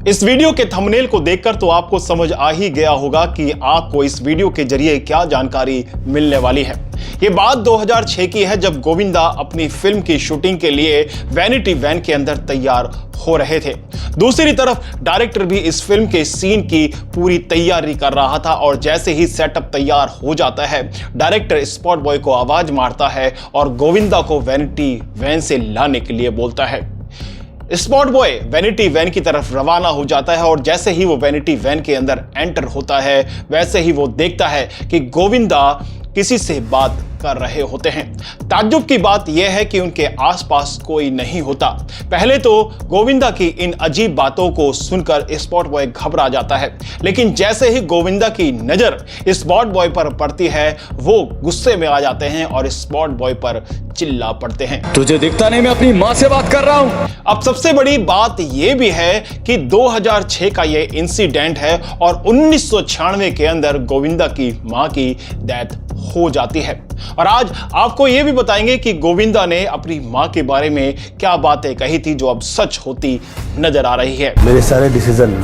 इस वीडियो के थंबनेल को देखकर तो आपको समझ आ ही गया होगा कि आपको इस वीडियो के जरिए क्या जानकारी मिलने वाली है। ये बात 2006 की है, जब गोविंदा अपनी फिल्म की शूटिंग के लिए वैनिटी वैन के अंदर तैयार हो रहे थे। दूसरी तरफ डायरेक्टर भी इस फिल्म के सीन की पूरी तैयारी कर रहा था और जैसे ही सेटअप तैयार हो जाता है, डायरेक्टर स्पॉट बॉय को आवाज मारता है और गोविंदा को वैनिटी वैन से लाने के लिए बोलता है। स्पॉट बॉय वैनिटी वैन की तरफ रवाना हो जाता है और जैसे ही वो वैनिटी वैन के अंदर एंटर होता है, वैसे ही वो देखता है कि गोविंदा किसी से बात कर रहे होते हैं। ताज्जुब की बात यह है कि उनके आसपास कोई नहीं होता। पहले तो गोविंदा की इन अजीब बातों को सुनकर स्पॉट बॉय घबरा जाता है, लेकिन जैसे ही गोविंदा की नजर स्पॉट बॉय पर पड़ती है, वो गुस्से में आ जाते हैं और स्पॉट बॉय पर चिल्ला पड़ते हैं। तुझे दिखता नहीं मैं अपनी मां से बात कर रहा हूं। अब सबसे बड़ी बात यह भी है कि 2006 का यह इंसिडेंट है और 1996 के अंदर गोविंदा की मां की डेथ हो जाती है। और आज आपको यह भी बताएंगे कि गोविंदा ने अपनी मां के बारे में क्या बातें कही थी जो अब सच होती नजर आ रही है। मेरे सारे डिसीजन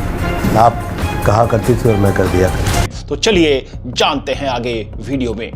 आप कहा करती थी और मैं कर दिया करता। तो चलिए जानते हैं आगे वीडियो में।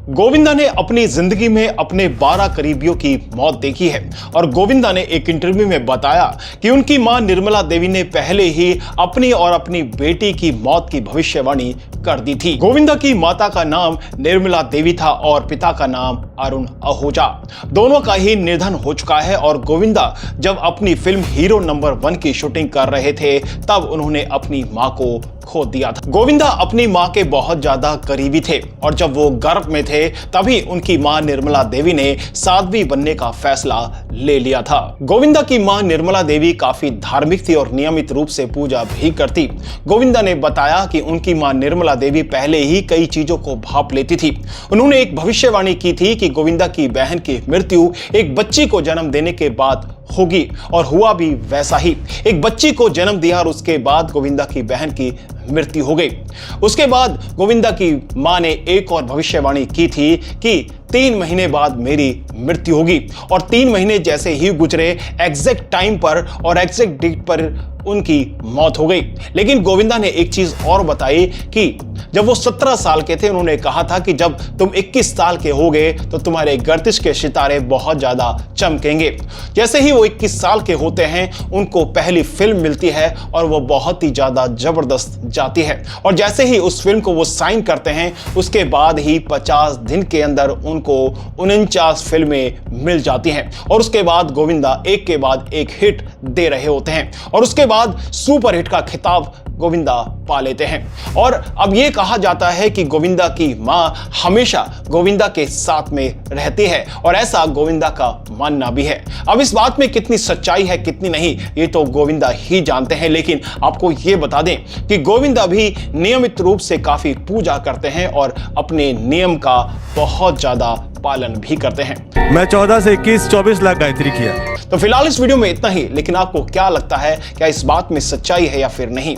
गोविंदा ने अपनी जिंदगी में अपने 12 करीबियों की मौत देखी है और गोविंदा ने एक इंटरव्यू में बताया कि उनकी मां निर्मला देवी ने पहले ही अपनी और अपनी बेटी की मौत की भविष्यवाणी कर दी थी। गोविंदा की माता का नाम निर्मला देवी था और पिता का नाम अरुण आहूजा। दोनों का ही निधन हो चुका है और गोविंदा जब अपनी फिल्म हीरो नंबर 1 की शूटिंग कर रहे थे, तब उन्होंने अपनी मां को खो दिया था। गोविंदा अपनी मां के बहुत ज्यादा करीबी थे और जब वो गर्भ में थे, तभी उनकी मां निर्मला देवी ने साध्वी बनने का फैसला ले लिया था। गोविंदा की मां निर्मला देवी काफी धार्मिक थी और नियमित रूप से पूजा भी करती। गोविंदा ने बताया कि उनकी मां निर्मला देवी पहले ही कई चीजों को भांप लेती थी। उन्होंने एक भविष्यवाणी की थी कि गोविंदा की बहन की मृत्यु एक बच्ची को जन्म देने के बाद होगी और हुआ भी वैसा ही। एक बच्ची को जन्म दिया और उसके बाद गोविंदा की बहन की मृत्यु हो गई। उसके बाद गोविंदा की मां ने एक और भविष्यवाणी की थी कि 3 महीने बाद मेरी मृत्यु होगी और 3 महीने जैसे ही गुजरे, एग्जैक्ट टाइम पर और एग्जैक्ट डेट पर उनकी मौत हो गई। लेकिन गोविंदा ने एक चीज और बताई कि जब वो 17 साल के थे, उन्होंने कहा था कि जब तुम 21 साल के हो गए तो तुम्हारे गर्दिश के सितारे बहुत ज्यादा चमकेंगे। जैसे ही वो 21 साल के होते हैं, उनको पहली फिल्म मिलती है और वो बहुत ही ज्यादा जबरदस्त जाती है और जैसे ही उस फिल्म को वो साइन करते हैं, उसके बाद ही 50 दिन के अंदर उनको 49 फिल्में मिल जाती हैं और उसके बाद गोविंदा एक के बाद एक हिट दे रहे होते हैं और उसके बाद सुपर हिट का खिताब गोविंदा पा लेते हैं। और अब यह कहा जाता है कि गोविंदा की मां हमेशा गोविंदा के साथ में रहती है और ऐसा गोविंदा का मानना भी है। अब इस बात में कितनी सच्चाई है कितनी नहीं, ये तो गोविंदा ही जानते हैं, लेकिन आपको यह बता दें कि गोविंदा भी नियमित रूप से काफी पूजा करते हैं और अपने नियम का बहुत ज्यादा पालन भी करते हैं। मैं 14 से 21-24 लाख गायत्री किया। तो फिलहाल इस वीडियो में इतना ही, लेकिन आपको क्या लगता है, क्या इस बात में सच्चाई है या फिर नहीं?